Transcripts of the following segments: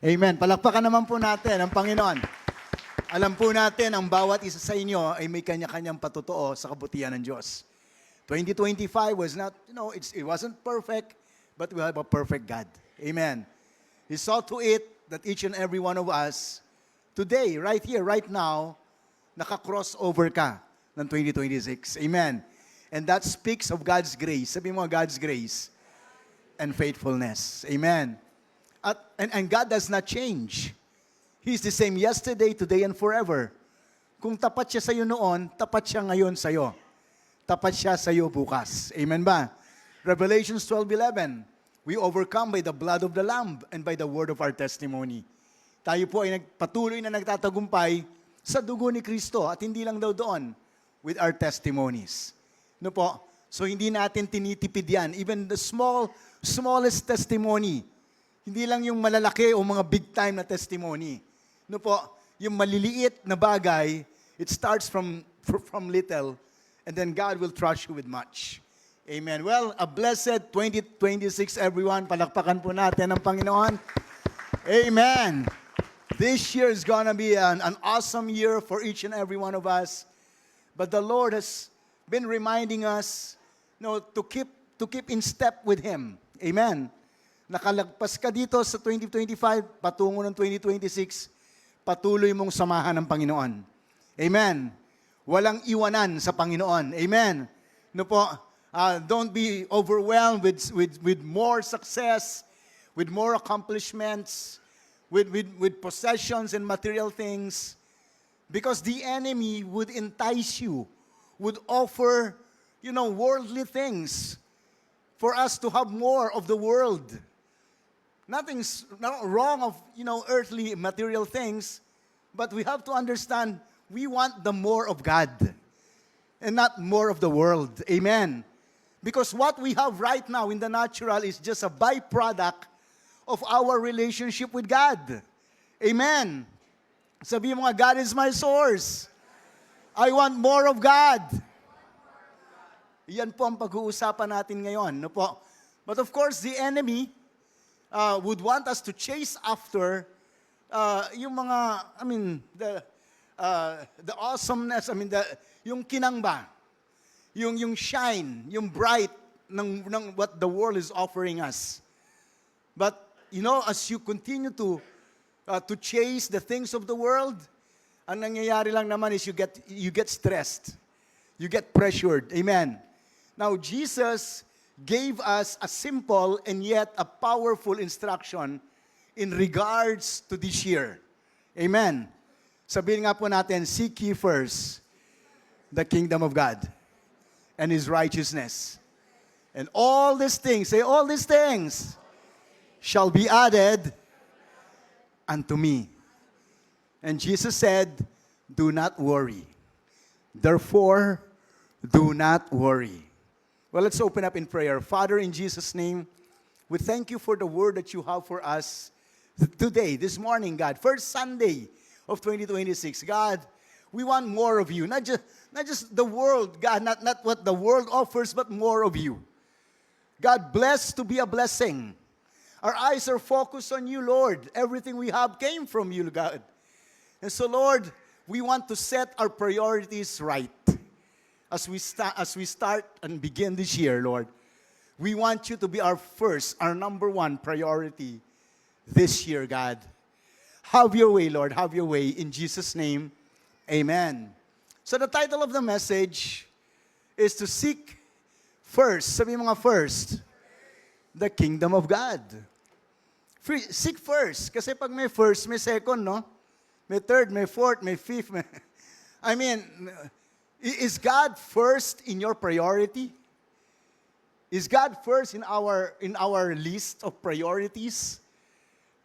Amen. Palakpakan naman po natin ang Panginoon. Alam po natin, ang bawat isa sa inyo ay may kanya-kanyang patotoo sa kabutihan ng Diyos. 2025 was not, it wasn't perfect, but we have a perfect God. Amen. He saw to it that each and every one of us, today, right here, right now, naka-crossover ka ng 2026. Amen. And that speaks of God's grace. Sabi mo, God's grace and faithfulness. Amen. And God does not change. He's the same yesterday, today, and forever. Kung tapat siya sa iyo noon, tapat siya ngayon sa iyo. Tapat siya sa iyo bukas. Amen ba? Revelations 12:11, we overcome by the blood of the Lamb and by the word of our testimony. Tayo po ay patuloy na nagtatagumpay sa dugo ni Kristo at hindi lang daw doon, with our testimonies. No po? So hindi natin tinitipid yan. Even the smallest testimony, hindi lang yung malalaki o mga big time na testimony. No po, yung maliliit na bagay, it starts from little, and then God will trust you with much. Amen. Well, a blessed 2026 everyone. Palakpakan po natin ang Panginoon. Amen. This year is gonna be an awesome year for each and every one of us. But the Lord has been reminding us, to keep in step with Him. Amen. Nakalagpas ka dito sa 2025, patungo ng 2026, patuloy mong samahan ng Panginoon. Amen. Walang iwanan sa Panginoon. Amen. No po, don't be overwhelmed with more success, with more accomplishments, with possessions and material things, because the enemy would entice you, would offer, worldly things for us to have more of the world. Nothing's not wrong of, earthly material things, but we have to understand we want the more of God and not more of the world. Amen. Because what we have right now in the natural is just a byproduct of our relationship with God. Amen. Sabi mo nga, God is my source. I want more of God. Yan po ang pag-uusapan natin ngayon. No po? But of course, the enemy would want us to chase after yung mga, the awesomeness, yung kinangba, yung shine, yung bright ng what the world is offering us. But, as you continue to chase the things of the world, ang nangyayari lang naman is you get stressed. You get pressured. Amen. Now, Jesus gave us a simple and yet a powerful instruction in regards to this year. Amen. Sabihin nga po natin, seek ye first the kingdom of God and His righteousness. And all these things, say all these things, shall be added unto me. And Jesus said, do not worry. Therefore, do not worry. Well, let's open up in prayer. Father, in Jesus' name, we thank you for the word that you have for us today, this morning, God. First Sunday of 2026. God, we want more of you. Not just the world, God, not what the world offers, but more of you. God, blessed to be a blessing. Our eyes are focused on you, Lord. Everything we have came from you, God. And so, Lord, we want to set our priorities right. As we start and begin this year, Lord, we want you to be our number one priority this year, God. Have your way, Lord. Have your way. In Jesus' name, amen. So the title of the message is to seek first. Sabi mo nga first, the kingdom of God. Seek first. Kasi pag may first, may second, no? May third, may fourth, may fifth. Is God first in your priority? Is God first in our list of priorities?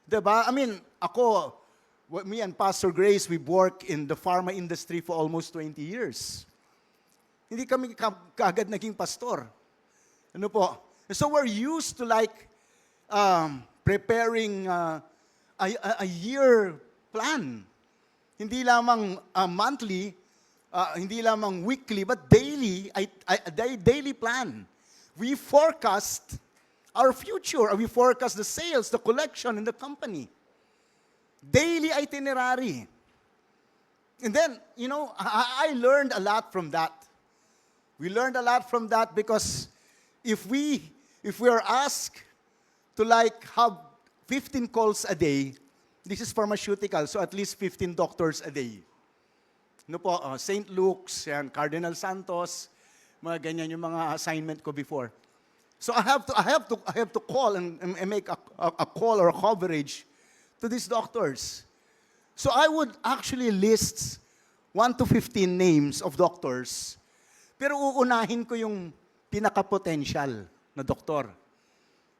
Diba? Me and Pastor Grace, we work in the pharma industry for almost 20 years. Hindi kami kaagad naging pastor. Ano po? So we're used to preparing a year plan. Hindi lamang monthly, hindi lamang weekly, but daily, daily plan. We forecast our future. We forecast the sales, the collection in the company. daily itinerary. And then, I learned a lot from that. We learned a lot from that because if we are asked to have 15 calls a day, this is pharmaceutical, so at least 15 doctors a day. St. Luke's, yan, Cardinal Santos, mga ganyan yung mga assignment ko before. So I have to call and make a call or a coverage to these doctors. So I would actually list 1 to 15 names of doctors, pero uunahin ko yung pinaka-potential na doktor.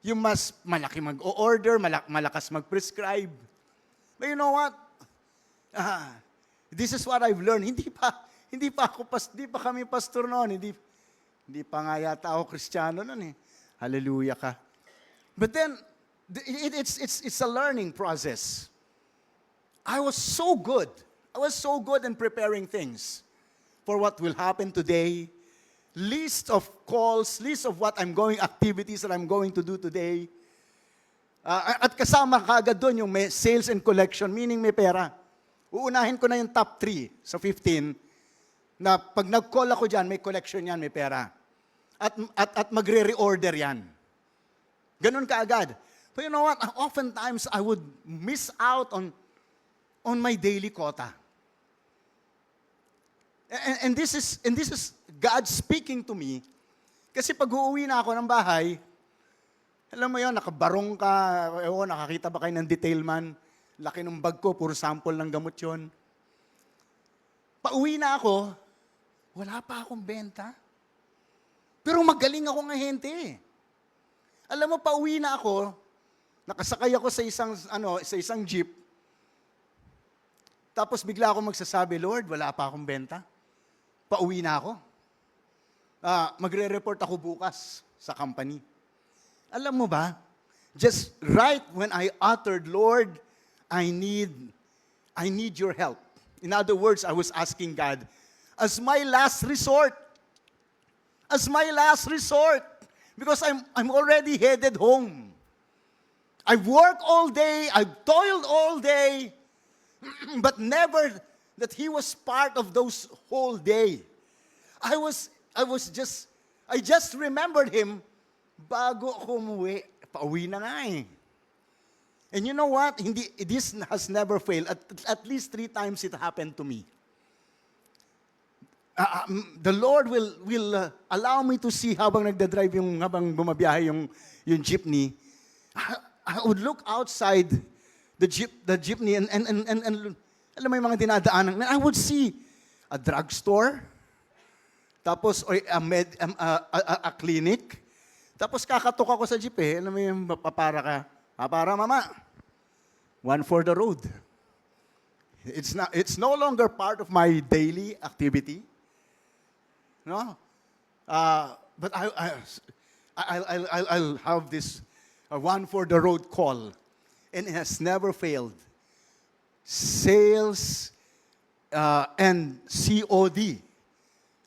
Yung mas malaki mag-o-order, malakas mag-prescribe. But you know what? This is what I've learned. Hindi pa kami pastor noon. Hindi pa nga yata ako Kristiyano noon eh. Hallelujah ka. But then, it's a learning process. I was so good in preparing things for what will happen today. List of calls, list of activities that I'm going to do today. At kasama kagad doon yung may sales and collection, meaning may pera. Uunahin ko na yung top 3 sa 15 na pag nag-call ako dyan, may collection yan, may pera. At magre-reorder yan. Ganun kaagad. But you know what? Oftentimes, I would miss out on my daily quota. And this is God speaking to me. Kasi pag uuwi na ako ng bahay, alam mo yun, nakabarong ka, nakakita ba kayo ng detail man? Laki ng bag ko, puro sample ng gamot yun. Pauwi na ako, wala pa akong benta. Pero magaling akong ahente. Alam mo, pauwi na ako, nakasakay ako sa isang jeep, tapos bigla ako magsasabi, Lord, wala pa akong benta. Pauwi na ako. Magre-report ako bukas sa company. Alam mo ba, just right when I uttered, Lord, I need your help. In other words, I was asking God, as my last resort, because I'm already headed home. I've worked all day, I've toiled all day, but never that He was part of those whole day. I just remembered Him bago ako umuwi. Pauwi na nga eh. And you know what? This has never failed. At least 3 times it happened to me. The Lord will allow me to see habang nagdadrive habang bumabiyahe yung jeepney. I would look outside the jeepney and alam mo yung mga dinadaanan. And I would see a drugstore, tapos a clinic, tapos kakatok ako sa jeep eh. Alam mo yung papara ka. Para mama, 1 for the road. It's no longer part of my daily activity. No? But I'll have this 1 for the road call. And it has never failed. Sales and COD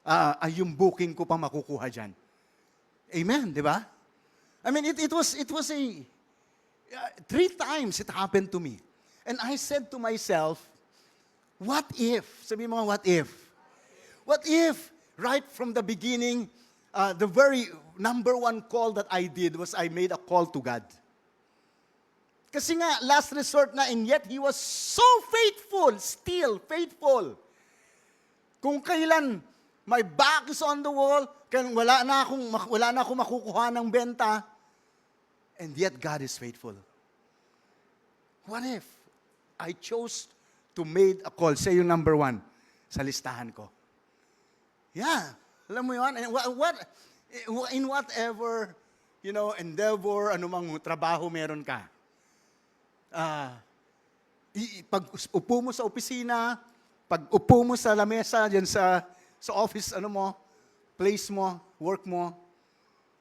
ay yung booking ko pa makukuha dyan. Amen, di ba? I mean, it was 3 times it happened to me. And I said to myself, what if? Sabi mo, what if? What if, right from the beginning, the very number 1 call that I did was I made a call to God. Kasi nga, last resort na, and yet He was so faithful, still faithful. Kung kailan my back is on the wall, kailan wala na akong makukuha ng benta, and yet God is faithful. What if I chose to make a call, say yung number 1, sa listahan ko? Yeah, alam mo yun? And in whatever, endeavor, anumang trabaho meron ka, pag upo mo sa opisina, pag upo mo sa lamesa, dyan sa office, place mo, work mo,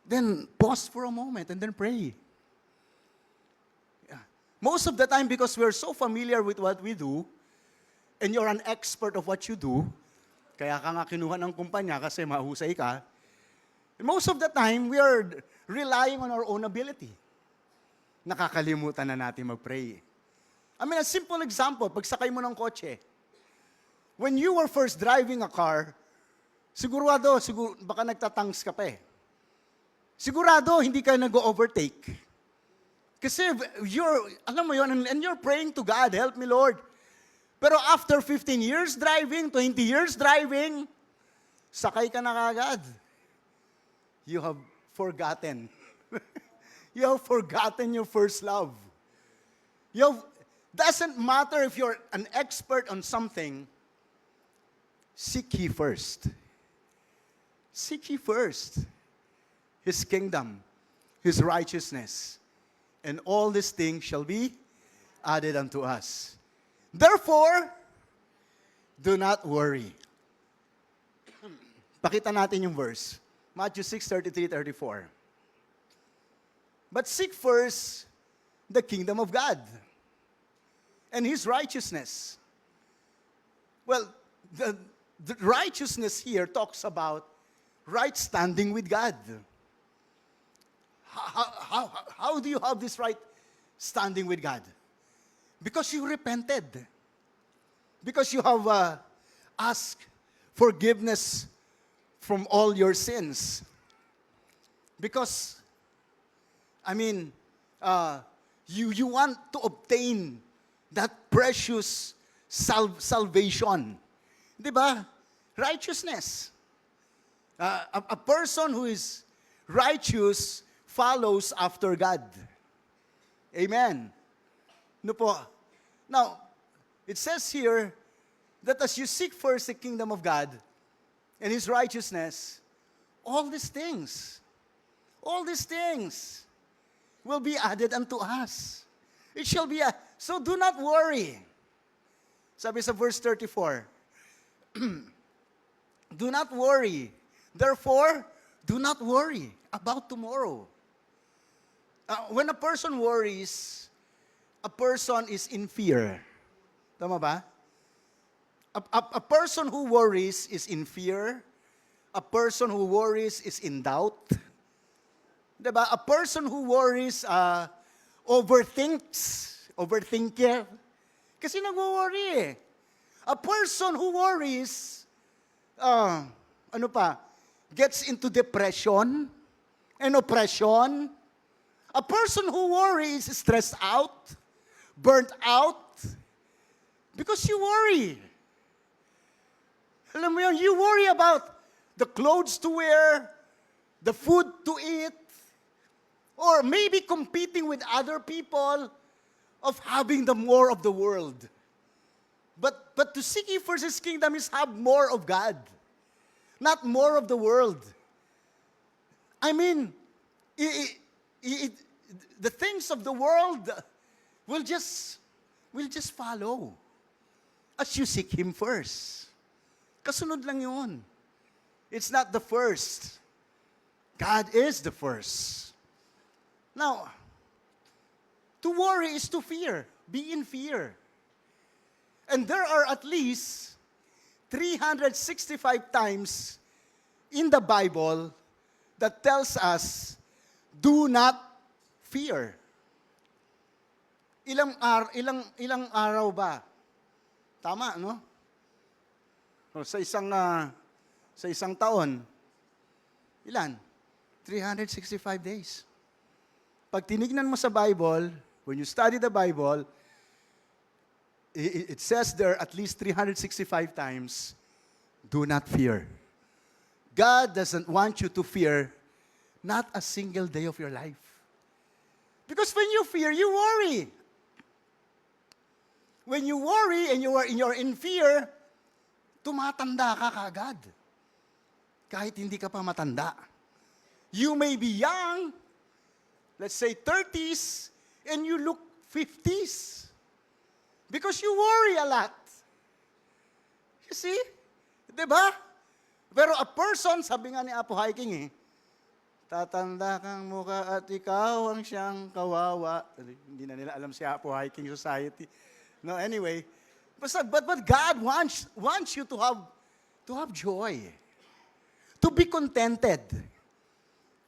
then pause for a moment and then pray. Yeah. Most of the time, because we're so familiar with what we do, and you're an expert of what you do, kaya ka nga kinuha ng kumpanya kasi mahusay ka, most of the time, we are relying on our own ability. Nakakalimutan na natin mag-pray. I mean, a simple example, pagsakay mo ng kotse. When you were first driving a car, siguro, baka nagtatangs ka pa eh. Sigurado, hindi ka nag-overtake. Kasi alam mo yun, and you're praying to God, help me Lord. Pero after 15 years driving, 20 years driving, sakay ka na kagad. You have forgotten. You have forgotten your first love. Doesn't matter if you're an expert on something, seek ye first. Seek ye first His kingdom, His righteousness, and all these things shall be added unto us. Therefore, do not worry. Pakita natin yung verse. Matthew 6:33-34. But seek first the kingdom of God and His righteousness. Well, the righteousness here talks about right standing with God. How do you have this right standing with God? Because you repented. Because you have asked forgiveness from all your sins. Because, you want to obtain that precious salvation. Diba? Righteousness. A person who is righteous follows after God. Amen. No po. Now, it says here that as you seek first the kingdom of God and His righteousness, all these things will be added unto us. It shall be so do not worry. Sabi sa verse 34, do not worry. Therefore, do not worry about tomorrow. When a person worries, a person is in fear. Tama ba? A person who worries is in fear. A person who worries is in doubt. Diba? A person who worries overthinker. Kasi nag-worry eh. A person who worries, gets into depression and oppression. A person who worries is stressed out, burnt out, because you worry. Alam mo yun, you worry about the clothes to wear, the food to eat, or maybe competing with other people of having the more of the world. But to seek ye first His kingdom is have more of God, not more of the world. The things of the world will just follow as you seek Him first. Kasunod lang yun. It's not the first. God is the first. Now, to worry is to fear. Be in fear. And there are at least 365 times in the Bible that tells us, do not fear. Ilang araw ba? Tama, no? O, sa isang taon, ilan? 365 days. Pag tinignan mo sa Bible, when you study the Bible, it says there at least 365 times, do not fear. God doesn't want you to fear not a single day of your life. Because when you fear, you worry. When you worry and you're in fear, tumatanda ka kagad. Kahit hindi ka pa matanda. You may be young, let's say 30s, and you look 50s. Because you worry a lot. You see? Diba? Pero a person, sabi nga ni Apo Hiking tatanda kang mukha at ikaw ang siyang kawawa. Hindi na nila alam si Apo Hiking Society. No, anyway. But God wants you to have joy. To be contented.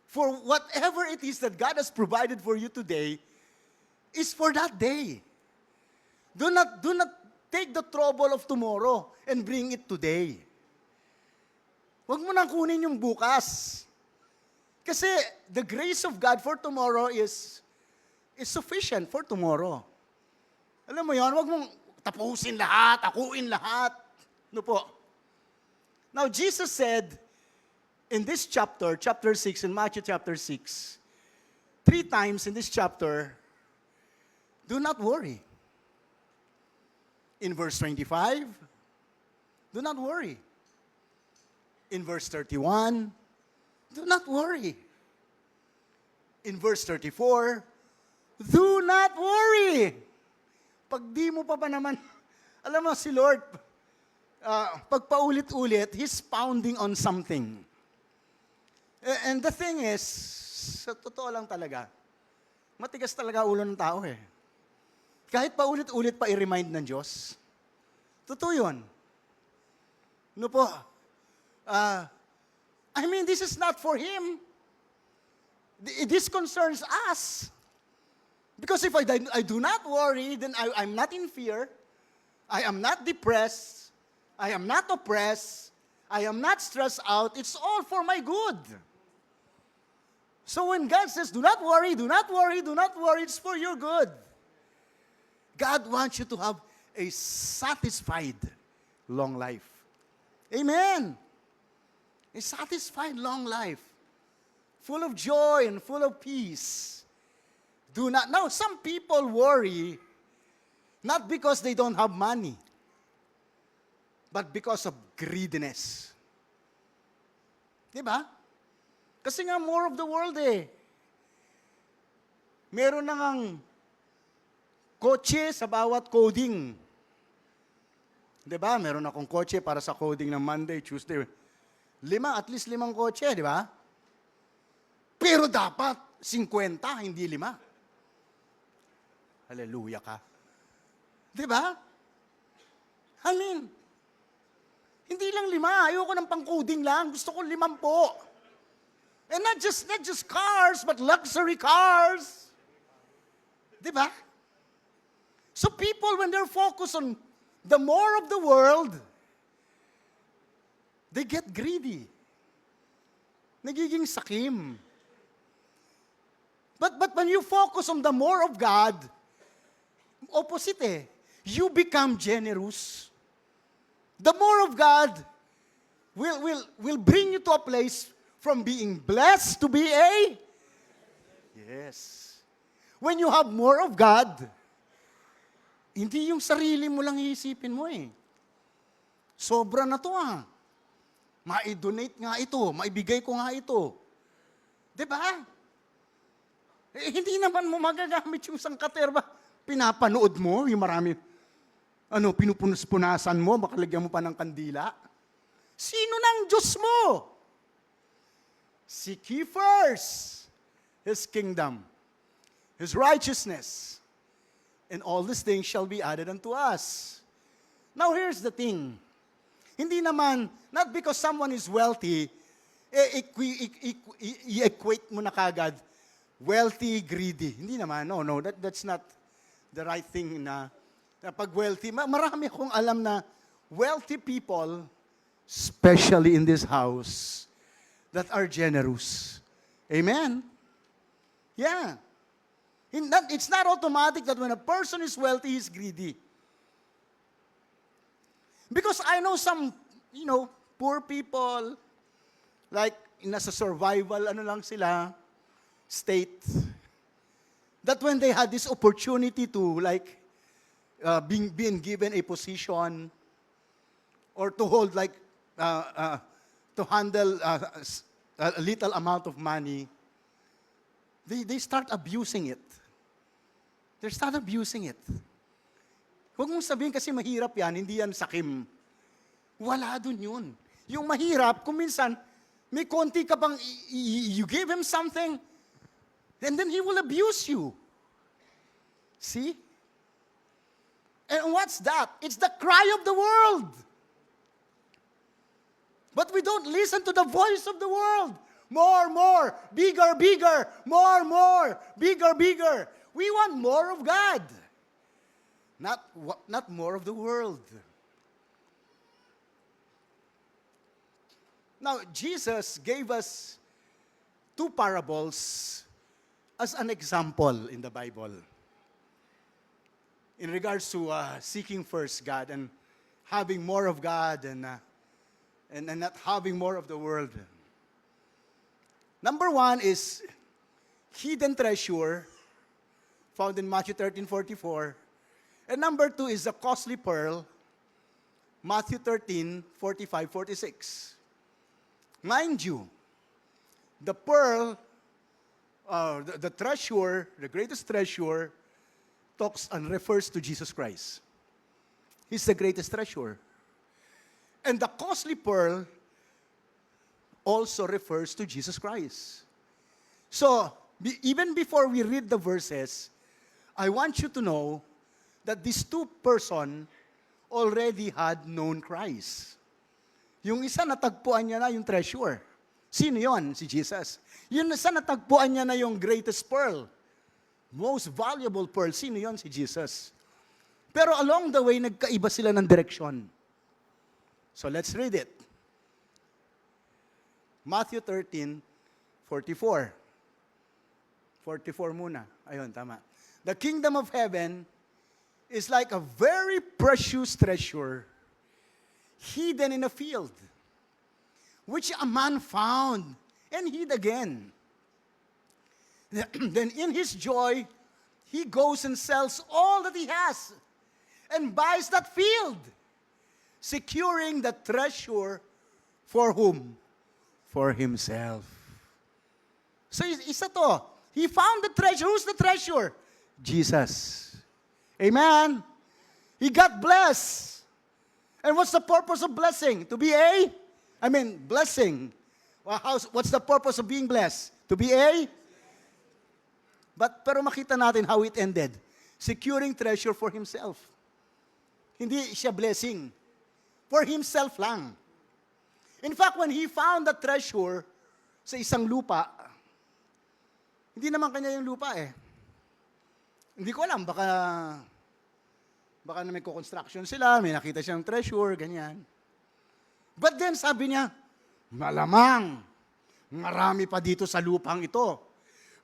For whatever it is that God has provided for you today is for that day. Do not take the trouble of tomorrow and bring it today. Huwag mo nang kunin yung bukas. Kasi the grace of God for tomorrow is sufficient for tomorrow. Alam mo yon, huwag mong tapusin lahat, akuin lahat. No po. Now, Jesus said in this chapter 6, in Matthew chapter 6, 3 times in this chapter, do not worry. In verse 25, do not worry. In verse 31, do not worry. In verse 34, do not worry. Pag di mo pa naman, alam mo si Lord, pag paulit-ulit, He's pounding on something. And the thing is, sa totoo lang talaga, matigas talaga ulo ng tao eh. Kahit paulit-ulit pa i-remind ng Diyos. Totoo yun. No po. I mean, this is not for Him. This concerns us. Because if I do not worry, then I'm not in fear. I am not depressed. I am not oppressed. I am not stressed out. It's all for my good. So when God says, do not worry, do not worry, do not worry, it's for your good. God wants you to have a satisfied long life. Amen. A satisfied long life. Full of joy and full of peace. Do not. Now, some people worry not because they don't have money, but because of greediness. Diba? Kasi nga more of the world eh. Meron na ngang kotse sa bawat coding. Diba? Meron akong kotse para sa coding ng Monday, Tuesday. At least 5 kotse, di ba? Pero dapat 50, hindi 5. Hallelujah ka. Di ba? I mean, hindi lang 5. Ayoko ng pang-coding lang. Gusto ko 50. And not just cars, but luxury cars. Di ba? So people, when they're focused on the more of the world, they get greedy. Nagiging sakim. But when you focus on the more of God, opposite eh. You become generous. The more of God will bring you to a place from being blessed to be a... Yes. When you have more of God, hindi yung sarili mo lang iisipin mo eh. Sobra na to ah. Ma-donate nga ito, maibigay ko nga ito. Diba? Hindi naman mo magagamit yung sangkaterba. Pinapanood mo, yung marami, pinupunas-punasan mo, makalagyan mo pa ng kandila. Sino ng Diyos mo? Seek ye first His kingdom, His righteousness, and all these things shall be added unto us. Now here's the thing. Hindi naman, not because someone is wealthy, i-equate mo na kagad, wealthy, greedy. Hindi naman, no, that's not the right thing na pag wealthy. Marami akong alam na wealthy people, especially in this house, that are generous. Amen? Yeah. It's not automatic that when a person is wealthy, he's greedy. Because I know some, poor people, like, nasa survival, lang sila, state, that when they had this opportunity to, like, being given a position, or to hold, like, to handle a little amount of money, they start abusing it. They start abusing it. Huwag mong sabihin kasi mahirap yan, hindi yan sakim. Wala dun yun. Yung mahirap, kung minsan, may konti ka pang, you give him something, and then he will abuse you. See? And what's that? It's the cry of the world. But we don't listen to the voice of the world. More, bigger, more, bigger. We want more of God. not more of the world. Now, Jesus gave us two parables as an example in the Bible in regards to seeking first God and having more of God and not having more of the world. Number one is hidden treasure, found in Matthew 13:44. And number two is the costly pearl, Matthew 13:45-46. Mind you, the pearl, the treasure, the greatest treasure, talks and refers to Jesus Christ. He's the greatest treasure. And the costly pearl also refers to Jesus Christ. So, even before we read the verses, I want you to know that these two person already had known Christ. Yung isa natagpuan niya na yung treasure. Sino yon? Si Jesus. Yung isa natagpuan niya na yung greatest pearl. Most valuable pearl. Sino yon? Si Jesus. Pero along the way, nagkaiba sila ng direksyon. So let's read it. Matthew 13:44. 44 muna. Ayun, tama. The kingdom of heaven is like a very precious treasure hidden in a field, which a man found and hid again. Then in his joy, he goes and sells all that he has and buys that field, securing the treasure for whom? For himself. So isa to. He found the treasure. Who's the treasure? Jesus. Amen. He got blessed. And what's the purpose of blessing? To be blessing. Well, what's the purpose of being blessed? To be pero makita natin how it ended. Securing treasure for himself. Hindi siya blessing. For himself lang. In fact, when he found the treasure sa isang lupa, hindi naman kanya yung lupa Hindi ko alam, baka na may construction sila, may nakita siyang treasure, ganyan. But then sabi niya, malamang, marami pa dito sa lupang ito.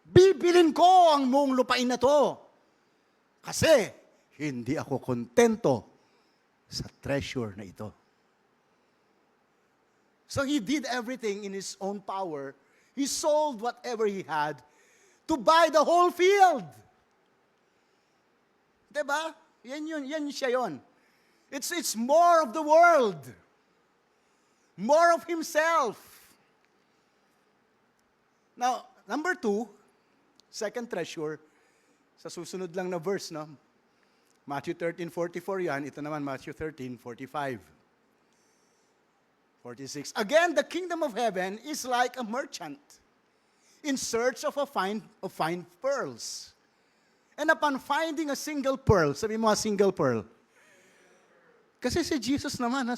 Bibilin ko ang buong lupain na to. Kasi, hindi ako kontento sa treasure na ito. So he did everything in his own power. He sold whatever he had to buy the whole field. Diba? Yan siya yun. It's more of the world. More of himself. Now, number 2, second treasure, sa susunod lang na verse, no? Matthew 13:44 yan. Ito naman, Matthew 13:45. 46. Again, the kingdom of heaven is like a merchant in search of fine pearls. And upon finding a single pearl, sabi mo a single pearl. Kasi si Jesus naman,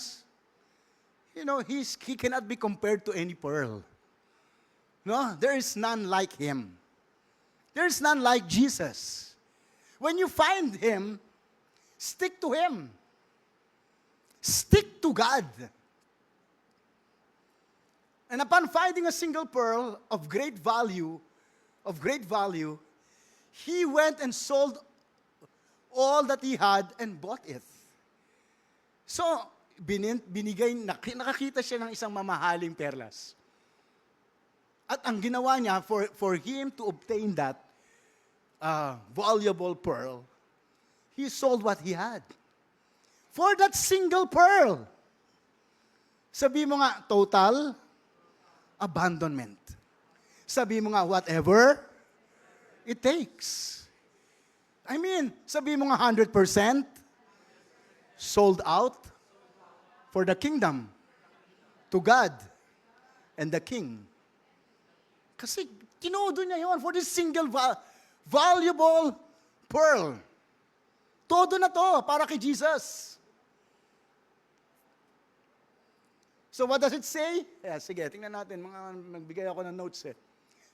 he cannot be compared to any pearl. No, there is none like him. There is none like Jesus. When you find him, stick to him. Stick to God. And upon finding a single pearl of great value, he went and sold all that he had and bought it. So, nakakita siya ng isang mamahaling perlas. At ang ginawa niya, for him to obtain that valuable pearl, he sold what he had. For that single pearl. Sabi mo nga, total abandonment. Sabi mo nga, whatever it takes. Sabi mo nga 100% sold out for the kingdom, to God, and the King. Kasi tinodo niya yun for this single valuable pearl. Todo na to para kay Jesus. So what does it say? Sige, tingnan natin. Nagbigay ako ng notes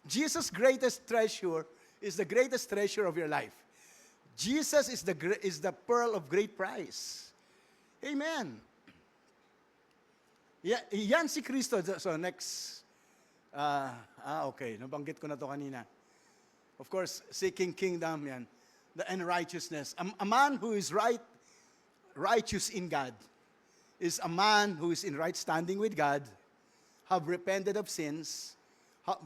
Jesus' greatest treasure is the greatest treasure of your life. Jesus is the pearl of great price. Amen. Yan si Kristo. So next, okay, nabanggit ko na to kanina. Of course, seeking kingdom, yan. And righteousness. A man who is righteous in God is a man who is in right standing with God, have repented of sins,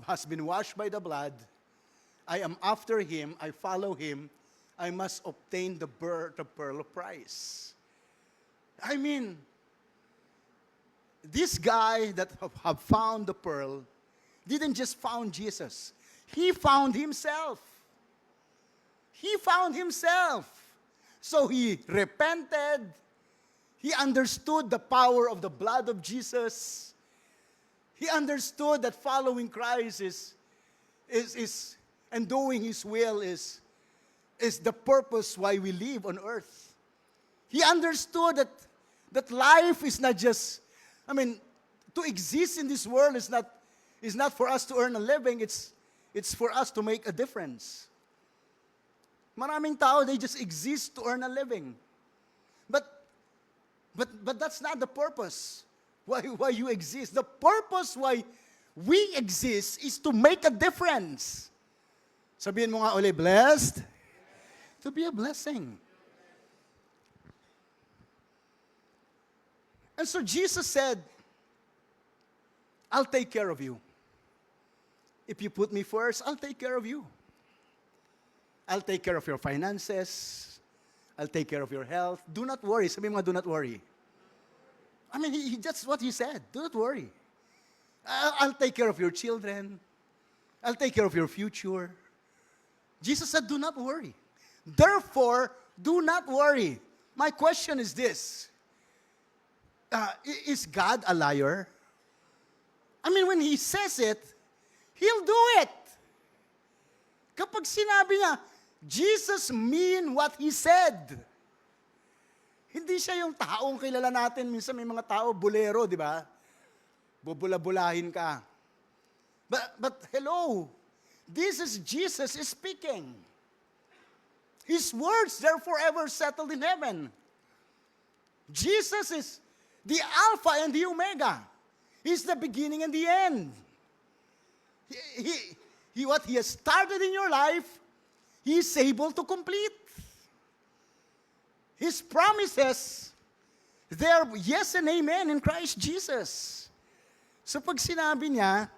has been washed by the blood. I am after him, I follow him, I must obtain the pearl of price. I mean, this guy that have found the pearl didn't just found Jesus. He found himself. He found himself. So he repented. He understood the power of the blood of Jesus. He understood that following Christ is and doing his will is the purpose why we live on earth. He understood that life is not just, to exist in this world is not for us to earn a living, it's for us to make a difference. Maraming tao, they just exist to earn a living. But that's not the purpose why you exist. The purpose why we exist is to make a difference. Sabihin mo nga uli, blessed to be a blessing. And so Jesus said, I'll take care of you. If you put me first, I'll take care of you. I'll take care of your finances. I'll take care of your health. Do not worry. Sabi mo nga, do not worry. That's what he said. Do not worry. I'll take care of your children. I'll take care of your future. Jesus said, do not worry. Therefore, do not worry. My question is this. Is God a liar? When he says it, he'll do it. Kapag sinabi niya, Jesus mean what he said. Hindi siya yung taong kilala natin. Minsan may mga tao, bulero, di ba? Bubula-bulahin ka. But hello, this is Jesus speaking. His words, they're forever settled in heaven. Jesus is the Alpha and the Omega. He's the beginning and the end. What He has started in your life, He is able to complete. His promises, they're yes and amen in Christ Jesus. So pag sinabi niya,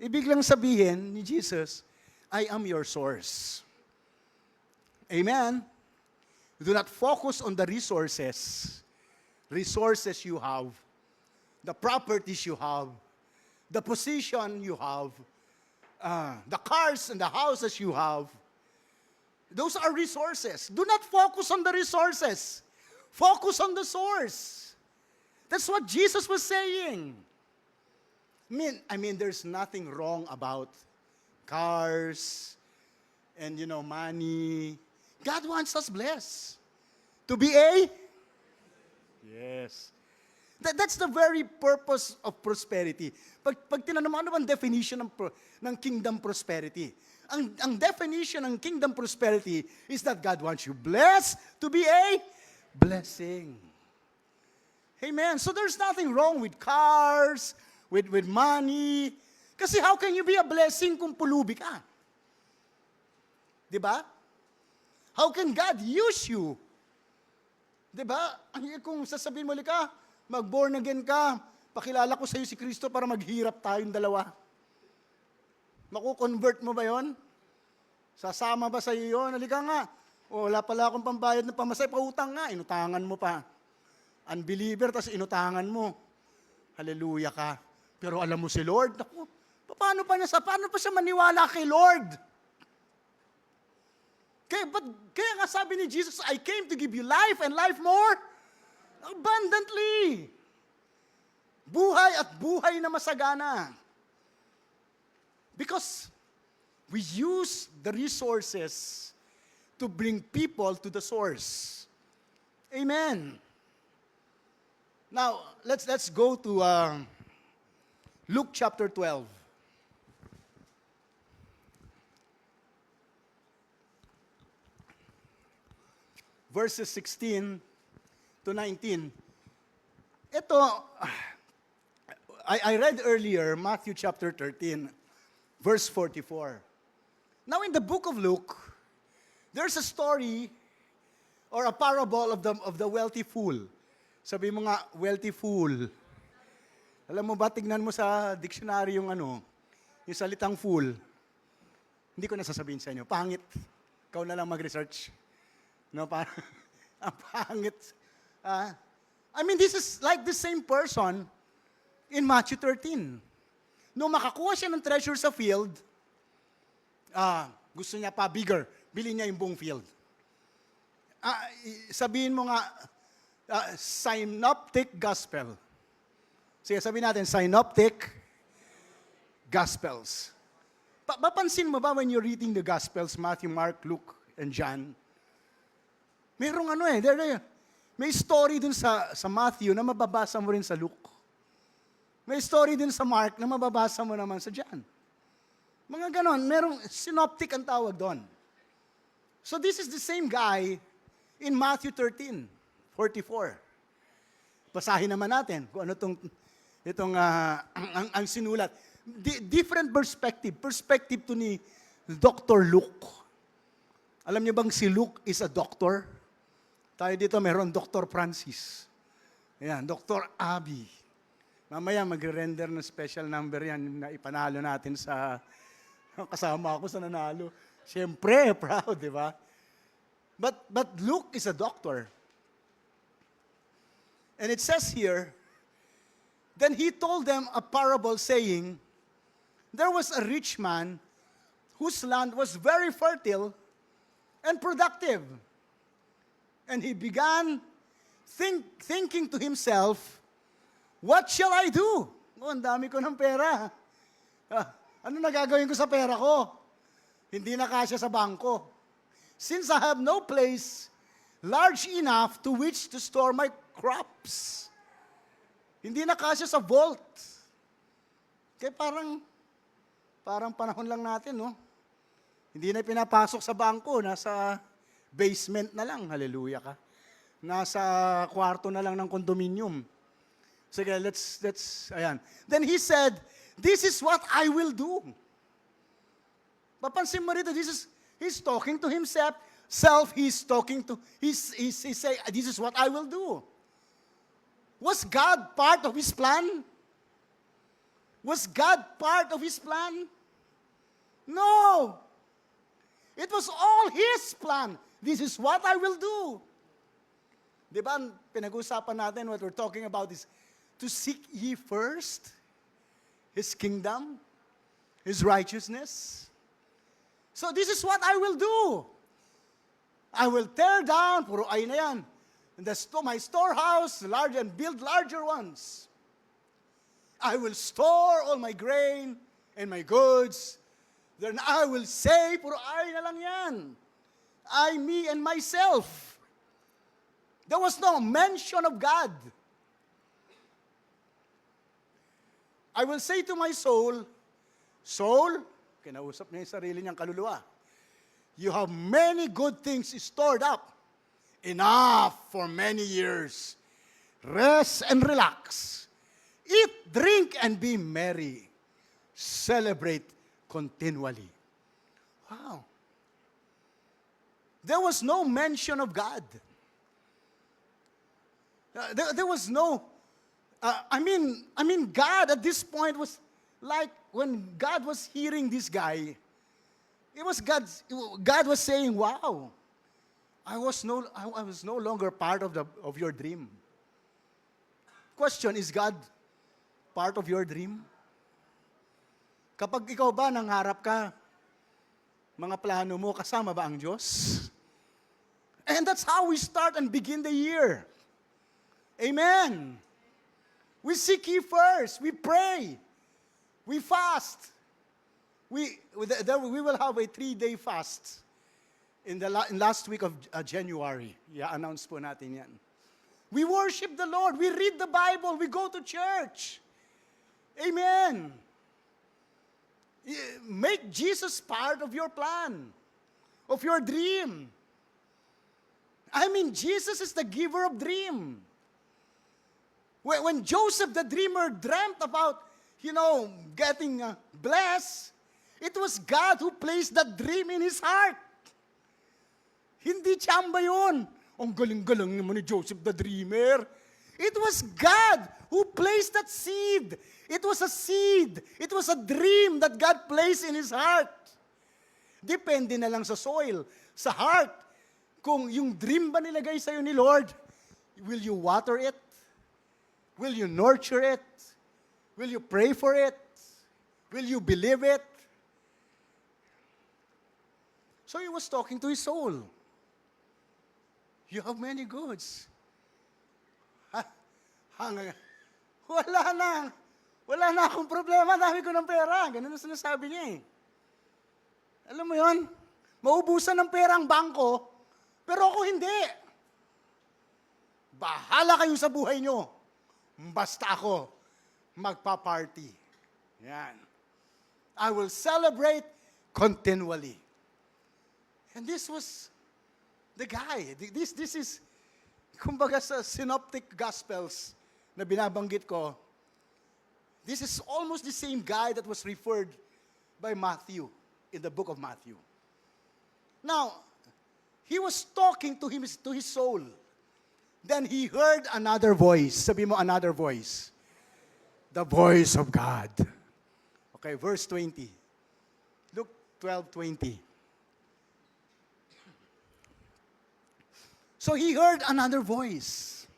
ibig lang sabihin ni Jesus, I am your source. Amen? Do not focus on the resources you have, the properties you have, the position you have, the cars and the houses you have. Those are resources. Do not focus on the resources. Focus on the source. That's what Jesus was saying. There's nothing wrong about cars and, money. God wants us blessed. To be a? Yes. That's the very purpose of prosperity. Pag tinanong mo, ano bang definition ng kingdom prosperity? Ang definition ng kingdom prosperity is that God wants you blessed to be a blessing. Amen. So there's nothing wrong with cars, with money. Kasi how can you be a blessing kung pulubi ka? Diba? How can God use you? Diba? Kung sasabihin mo ka, mag-born again ka, pakilala ko sa iyo si Kristo para maghirap tayong dalawa. Maku-convert mo ba yon? Sasama ba sa iyo yun? Halika nga. Wala pala akong pambayad ng pamasay, pautang nga. Inutangan mo pa. Unbeliever, tas inutangan mo. Hallelujah ka. Pero alam mo si Lord, naku, paano pa siya maniwala kay Lord? Kaya nga sabi ni Jesus, I came to give you life and life more abundantly. Buhay at buhay na masagana. Because we use the resources to bring people to the source. Amen. Now, let's go to Luke chapter 12. verses 16 to 19. Ito, I read earlier, Matthew chapter 13, verse 44. Now in the book of Luke, there's a story or a parable of the wealthy fool. Sabi mo nga, wealthy fool. Alam mo ba, tignan mo sa dictionary yung yung salitang fool. Hindi ko nasasabihin sa inyo, pangit. Ikaw na lang mag-research. No, ang pangit. I mean, this is like the same person in Matthew 13. Nung makakuha siya ng treasure sa field, gusto niya pa bigger. Bili niya yung buong field. Sabihin mo nga, synoptic gospel. Sige, sabihin natin, synoptic gospels. Mapansin mo ba when you're reading the gospels, Matthew, Mark, Luke, and John? Merong may story dun sa Matthew na mababasa mo rin sa Luke. May story din sa Mark na mababasa mo naman sa John. Mga ganon, merong synoptic ang tawag doon. So this is the same guy in Matthew 13, 44. Basahin naman natin kung ano ang sinulat. Different perspective. Perspective to ni Dr. Luke. Alam niyo bang si Luke is a doctor? Tayo dito meron Dr. Francis. Ayan, Dr. Abby. Mamaya magre-render ng special number yan na ipanalo natin sa kasama ako sa nanalo. Siyempre, proud, di ba? But Luke is a doctor. And it says here, then he told them a parable saying, there was a rich man whose land was very fertile and productive. And he began thinking to himself, what shall I do? Ang dami ko ng pera. Ano na gagawin ko sa pera ko? Hindi na kasya sa bangko. Since I have no place large enough to which to store my crops. Hindi na kasya sa vault. Kaya parang panahon lang natin, no? Hindi na pinapasok sa bangko, nasa basement na lang, hallelujah ka. Nasa kwarto na lang ng condominium. Sige, let's, ayan. Then he said, this is what I will do. Papansin mo rito, he's talking to himself. He's saying, this is what I will do. Was God part of his plan? Was God part of his plan? No. It was all his plan. This is what I will do. Di ba, pinag-usapan natin, what we're talking about is, to seek ye first His kingdom, His righteousness. So this is what I will do. I will tear down, puro ay na yan, my storehouse, large and build larger ones. I will store all my grain and my goods. Then I will say, puro ay na lang yan. I, me, and myself. There was no mention of God. I will say to my soul, soul, kinausap niya yung sarili niyang kaluluwa, you have many good things stored up, enough for many years. Rest and relax. Eat, drink, and be merry. Celebrate continually. Wow. There was no mention of God. There was no, I mean, God at this point was like when God was hearing this guy, God was saying, wow, I was no longer part of your dream. Question, is God part of your dream? Kapag ikaw ba nangarap ka, mga plano mo, kasama ba ang Diyos? And that's how we start and begin the year. Amen. We seek ye first. We pray. We fast. We will have a 3-day fast in last week of January. Announce po natin yan. We worship the Lord. We read the Bible. We go to church. Amen. Make Jesus part of your plan, of your dream. I mean, Jesus is the giver of dream. When Joseph the dreamer dreamt about, getting blessed, it was God who placed that dream in his heart. Hindi tsamba yun. Ang galing-galing naman ni Joseph the dreamer. It was God who placed that seed. It was a seed. It was a dream that God placed in his heart. Depende na lang sa soil, sa heart. Kung yung dream ba nilagay sa'yo ni Lord, will you water it? Will you nurture it? Will you pray for it? Will you believe it? So he was talking to his soul. You have many goods. Wala na akong problema, dami ko ng pera. Ganun ang sinasabi niya eh. Alam mo yon? Maubusan ng pera ang bangko, pero ako hindi. Bahala kayo sa buhay nyo. Basta ako magpa-party. Yan. I will celebrate continually. And this was the guy. This is, kumbaga sa synoptic gospels na binabanggit ko, this is almost the same guy that was referred by Matthew in the book of Matthew. Now, he was talking to his soul. Then he heard another voice. Sabi mo, another voice. The voice of God. Okay, verse 20. Luke 12:20. So he heard another voice.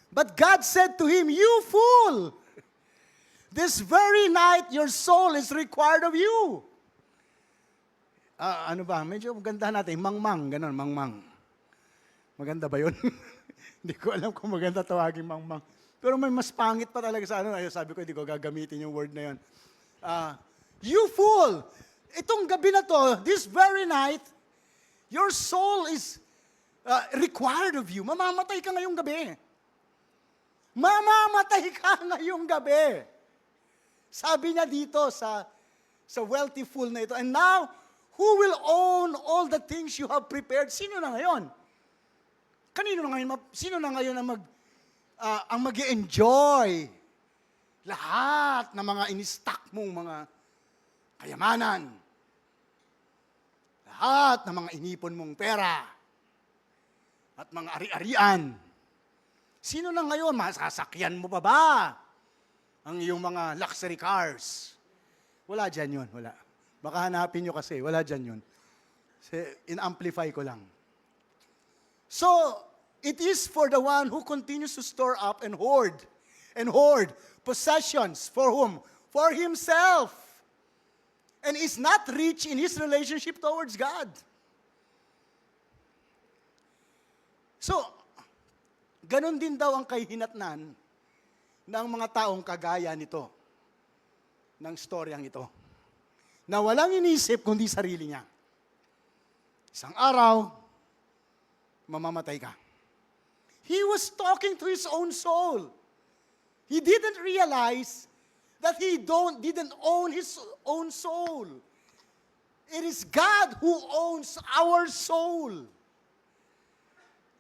But God said to him, "You fool! This very night your soul is required of you." Ano ba? Medyo maganda natin. Mangmang. Ganon, mangmang. Maganda ba yun? Hindi ko alam kung maganda tawagin mangmang. Pero may mas pangit pa talaga sa ano. Ay, sabi ko, hindi ko gagamitin yung word na yun. You fool! Itong gabi na to, this very night, your soul is required of you. Mamamatay ka ngayong gabi. Mamamatay ka ngayong gabi. Sabi niya dito sa wealthy fool na ito, and now, who will own all the things you have prepared? Sino na ngayon? Sino na ngayon ang mag-enjoy lahat ng mga in-stock mong mga kayamanan? Lahat ng mga inipon mong pera at mga ari-arian. Sino na ngayon? Masasakyan mo pa ba ang iyong mga luxury cars? Wala dyan yun, wala. Baka hanapin nyo kasi, wala dyan yun. In-amplify ko lang. So, it is for the one who continues to store up and hoard possessions for whom? For himself. And is not rich in his relationship towards God. So, ganon din daw ang kahihinatnan ng mga taong kagaya nito, ng storyang ito, na walang inisip kundi sarili niya. Isang araw, mamamatay ka. He was talking to his own soul. He didn't realize that he didn't own his own soul. It is God who owns our soul.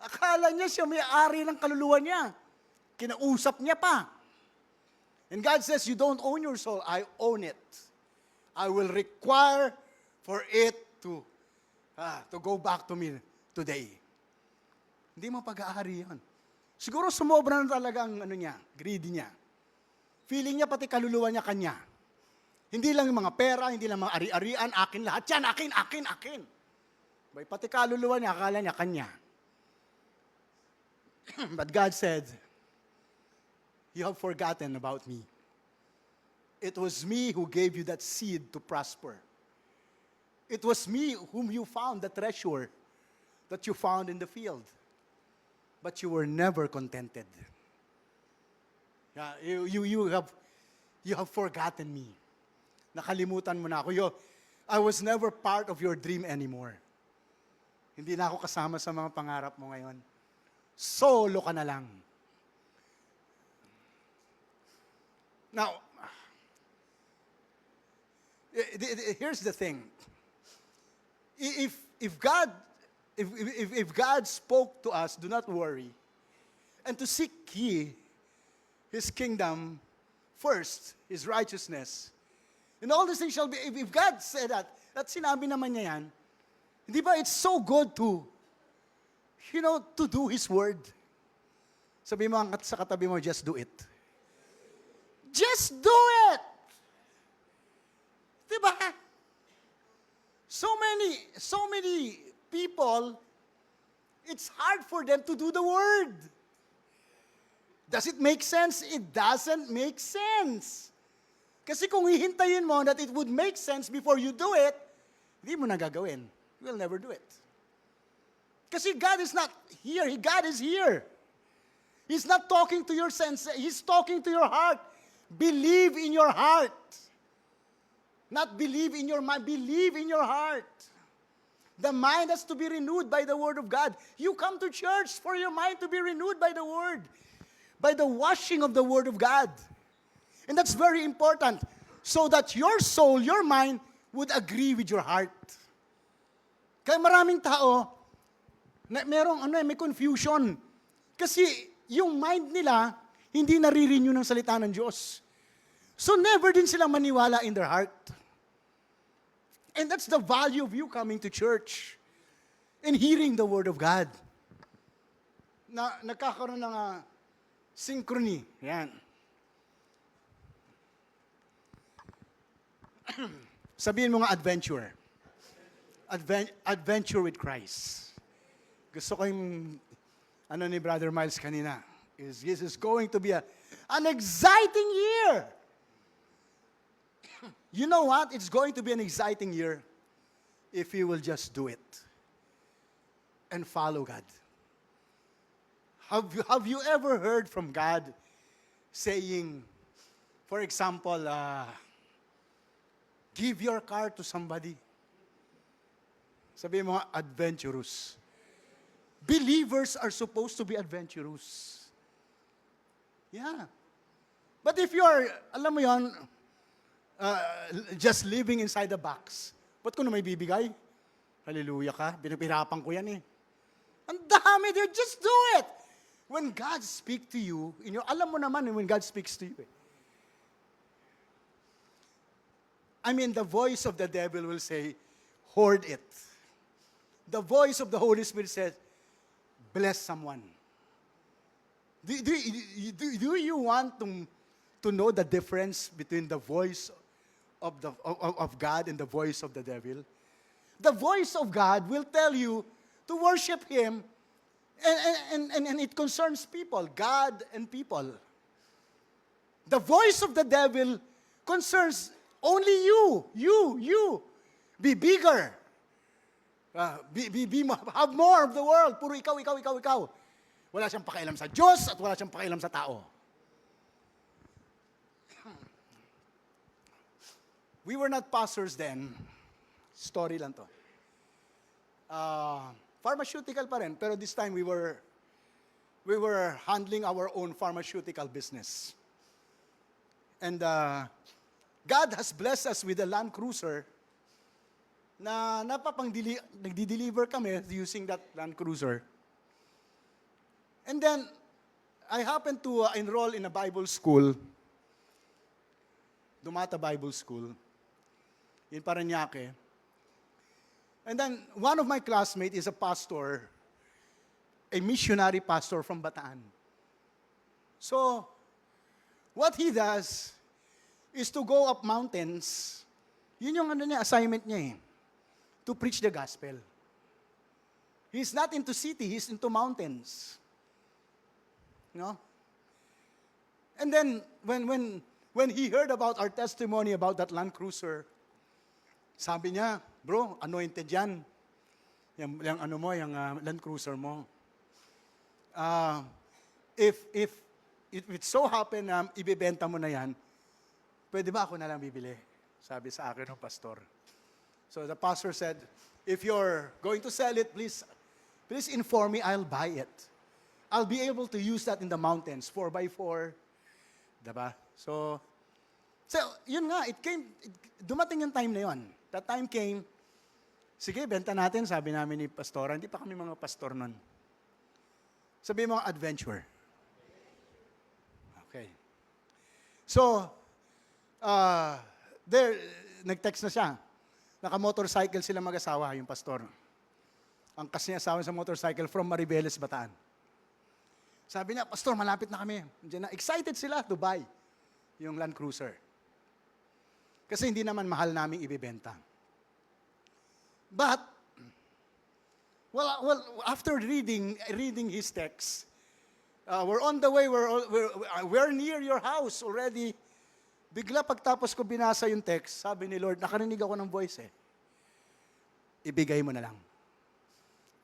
Akala niya siya may-ari ng kaluluwa niya. Kinausap niya pa. And God says, you don't own your soul, I own it. I will require for it to go back to me today. Hindi mo pag-aari yun. Siguro sumobra na talaga ang greedy niya. Feeling niya pati kaluluwa niya kanya. Hindi lang yung mga pera, hindi lang mga ari-arian, akin lahat yan, akin. Pati kaluluwa niya, akala niya kanya. But God said, you have forgotten about me. It was me who gave you that seed to prosper. It was me whom you found, the treasure that you found in the field. But you were never contented. Yeah, you have forgotten me. Nakalimutan mo na ako. I was never part of your dream anymore. Hindi na ako kasama sa mga pangarap mo ngayon. Solo ka na lang. Now, here's the thing. If God if God spoke to us, do not worry. And to seek ye His kingdom first, His righteousness. And all these things shall be, if God said that, at sinabi naman niya yan, di ba it's so good to, to do His word. Sabi mo sa katabi mo, just do it. Just do it! Di ba? So many people, it's hard for them to do the word. Does it make sense? It doesn't make sense. Kasi kung hihintayin mo that it would make sense before you do it, hindi mo nagagawin. You will never do it. Kasi God is not here. God is here. He's not talking to your sense. He's talking to your heart. Believe in your heart. Not believe in your mind. Believe in your heart. The mind has to be renewed by the Word of God. You come to church for your mind to be renewed by the Word. By the washing of the Word of God. And that's very important. So that your soul, your mind, would agree with your heart. Kaya maraming tao, may confusion. Kasi yung mind nila, hindi nare-renew ng salita ng Diyos. So never din sila maniwala in their heart. And that's the value of you coming to church and hearing the Word of God. Nagkakaroon ng synchrony. Yan. Sabihin mo nga adventure. Adventure with Christ. Gusto ko yung ni Brother Miles kanina. This is going to be an exciting year. You know what? It's going to be an exciting year if you will just do it and follow God. Have you ever heard from God saying, for example, give your car to somebody? Sabihin mo nga, adventurous. Believers are supposed to be adventurous. Yeah. But if you are, alam mo yon, just living inside the box, ba't ko na may bibigay? Hallelujah ka, pinapirapan ko yan eh. Ang dami there, just do it. When God speaks to you, alam mo naman when God speaks to you. The voice of the devil will say, hoard it. The voice of the Holy Spirit says, bless someone. Do you want to know the difference between the voice of God and the voice of the devil? The voice of God will tell you to worship Him, and it concerns people, God and people. The voice of the devil concerns only you. Be bigger. Have more of the world. Puro ikaw. Wala siyang pakialam sa Diyos at wala siyang pakialam sa tao. We were not pastors then. Story lang to. Pharmaceutical pa rin, pero this time we were handling our own pharmaceutical business. And God has blessed us with a Land Cruiser na nagdi-deliver kami using that Land Cruiser. And then, I happened to enroll in a Bible school, Dumata Bible School, in Parañaque. And then, one of my classmates is a pastor, a missionary pastor from Bataan. So, what he does is to go up mountains. Yun yung assignment niya to preach the gospel. He's not into city, he's into mountains. And then, when he heard about our testimony about that Land Cruiser, sabi niya, bro, anointed yan. Yung Land Cruiser mo. If it so happen na ibebenta mo na yan, pwede ba ako na lang bibili? Sabi sa akin ng pastor. So the pastor said, if you're going to sell it, please inform me, I'll buy it. I'll be able to use that in the mountains, 4x4. Diba? So yun nga, dumating yung time na yun. That time came, Sige, benta natin, sabi namin ni pastora. Hindi pa kami mga pastor nun. Sabi mo, adventure. Okay. So, there, nag-text na siya. Naka-motorcycle sila mag-asawa, yung pastor. Ang kasi niya asawa sa motorcycle from Maribeles, Bataan. Sabi niya, pastor, malapit na kami. Diyan na, excited sila to buy yung Land Cruiser. Kasi hindi naman mahal naming ibibenta. But, well, after reading his text, we're on the way, we're near your house already. Bigla pagtapos ko binasa yung text, sabi ni Lord, nakarinig ako ng voice ibigay mo na lang.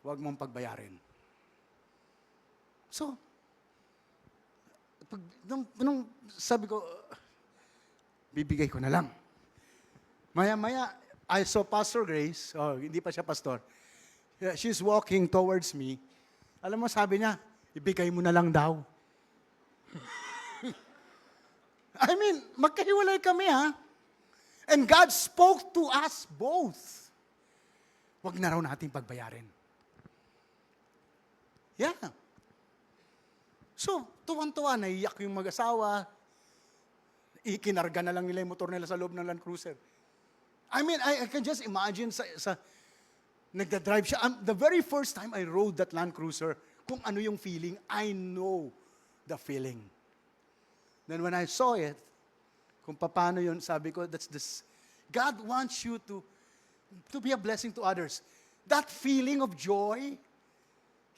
Huwag mong pagbayarin. So, nung sabi ko, bibigay ko na lang. Maya-maya, I saw Pastor Grace, hindi pa siya pastor, she's walking towards me. Alam mo, sabi niya, ibigay mo na lang daw. I mean, magkahiwalay kami And God spoke to us both. Huwag na raw natin pagbayarin. Yeah. So, tuwan-tuwa, naiyak yung mag-asawa. Ikinarga na lang nila yung motor nila sa loob ng Land Cruiser. I mean, I can just imagine nagda-drive siya. The very first time I rode that Land Cruiser, kung ano yung feeling, I know the feeling. Then when I saw it, kung paano yun, sabi ko, that's this. God wants you to be a blessing to others. That feeling of joy,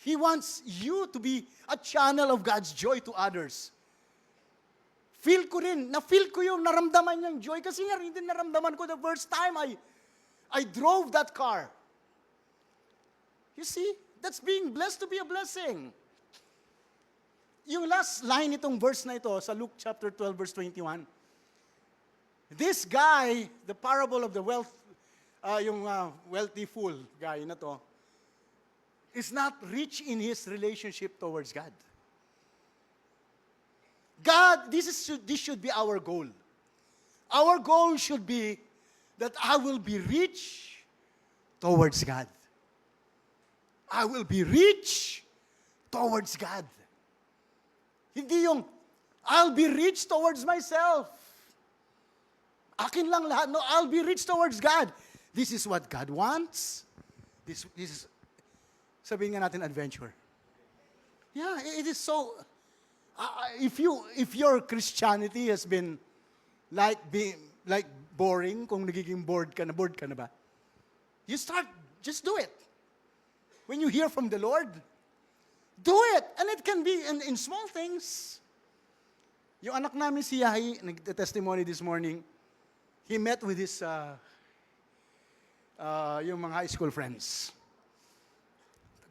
He wants you to be a channel of God's joy to others. Feel ko rin, na-feel ko yung naramdaman niyang joy kasi nga rin din naramdaman ko the first time I drove that car. You see, that's being blessed to be a blessing. Yung last line itong verse na ito sa Luke chapter 12 verse 21. This guy, the parable of the wealthy fool guy na to, is not rich in his relationship towards God. God, this should be our goal. Our goal should be that I will be rich towards God. I will be rich towards God. Hindi yung, I'll be rich towards myself. Akin lang lahat. No, I'll be rich towards God. This is what God wants. This is, sabihin nga natin, adventure. Yeah, it is so, if your Christianity has been like boring, kung nagiging bored ka na ba? You start, just do it. When you hear from the Lord, do it. And it can be in small things. Yung anak namin si Yahi, nag-testimony this morning, he met with his, yung mga high school friends.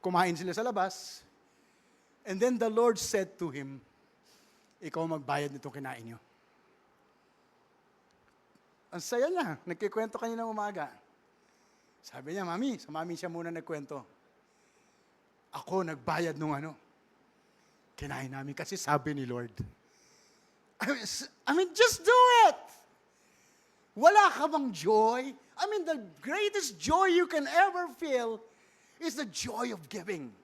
Kumain sila sa labas, and then the Lord said to him, ikaw magbayad nito kinain nyo. Ang saya niya, nagkikwento kanina umaga. Sabi niya, Mami, sa mami siya muna nagkwento. Ako nagbayad nung kinain namin kasi sabi ni Lord. I mean, just do it! Wala ka bang joy? I mean, the greatest joy you can ever feel is the joy of giving.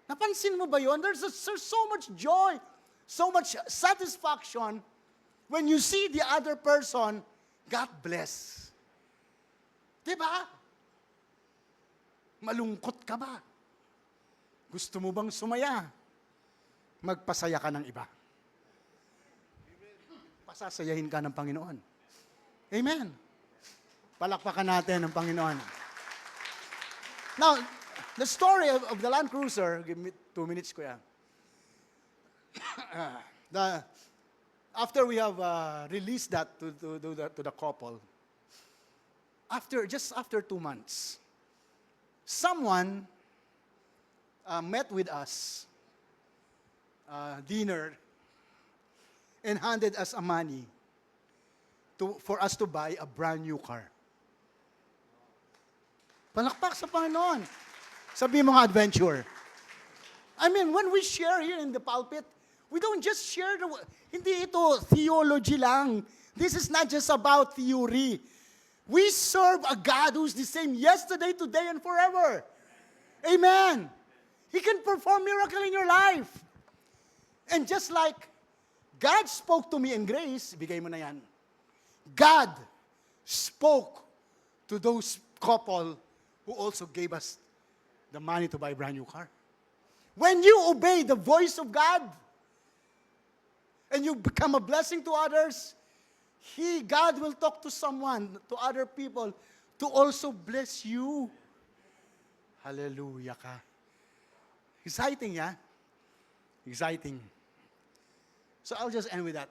Napansin mo ba yun? There's so much joy, so much satisfaction when you see the other person got blessed. Diba? Malungkot ka ba? Gusto mo bang sumaya? Magpasaya ka ng iba. Pasasayahin ka ng Panginoon. Amen. Palakpakan natin ng Panginoon. Now, the story of the Land Cruiser, give me 2 minutes, kuya. After we have released that to the couple, just after 2 months, someone met with us, dinner, and handed us a money for us to buy a brand new car. Palakpak sa Panginoon. Sabi mo nga, adventure. I mean, when we share here in the pulpit, we don't just share hindi ito theology lang. This is not just about theory. We serve a God who's the same yesterday, today, and forever. Amen. He can perform miracle in your life. And just like God spoke to me in grace, bigay mo na yan. God spoke to those couple who also gave us the money to buy a brand new car. When you obey the voice of God, and you become a blessing to others, God will talk to someone, to other people, to also bless you. Hallelujah ka. Exciting, yeah? Exciting. So I'll just end with that.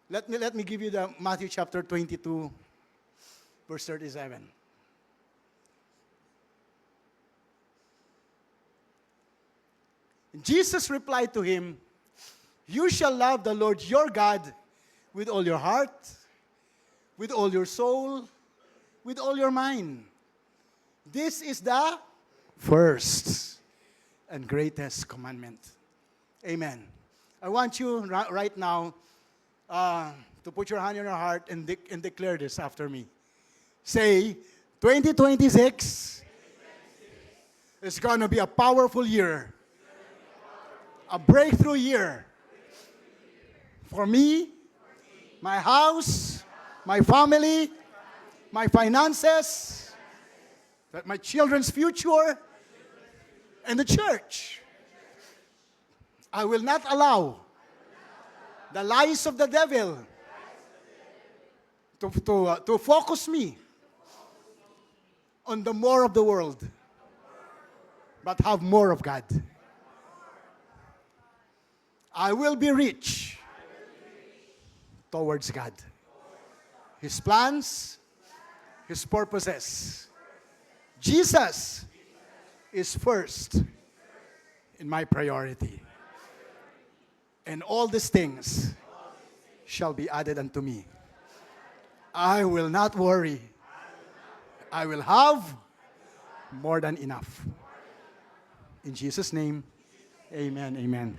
Let me give you the Matthew chapter 22, verse 37. Jesus replied to him, "You shall love the Lord your God with all your heart, with all your soul, with all your mind. This is the first and greatest commandment." Amen. I want you right now to put your hand on your heart and declare this after me. Say, 2026 is going to be a powerful year. A breakthrough year. For me, my house, my family, my finances, my children's future, and the church. I will not allow the lies of the devil to focus me on the more of the world, but have more of God. I will be rich towards God. His plans, His purposes. Jesus is first in my priority. And all these things shall be added unto me. I will not worry. I will have more than enough. In Jesus' name, amen, amen.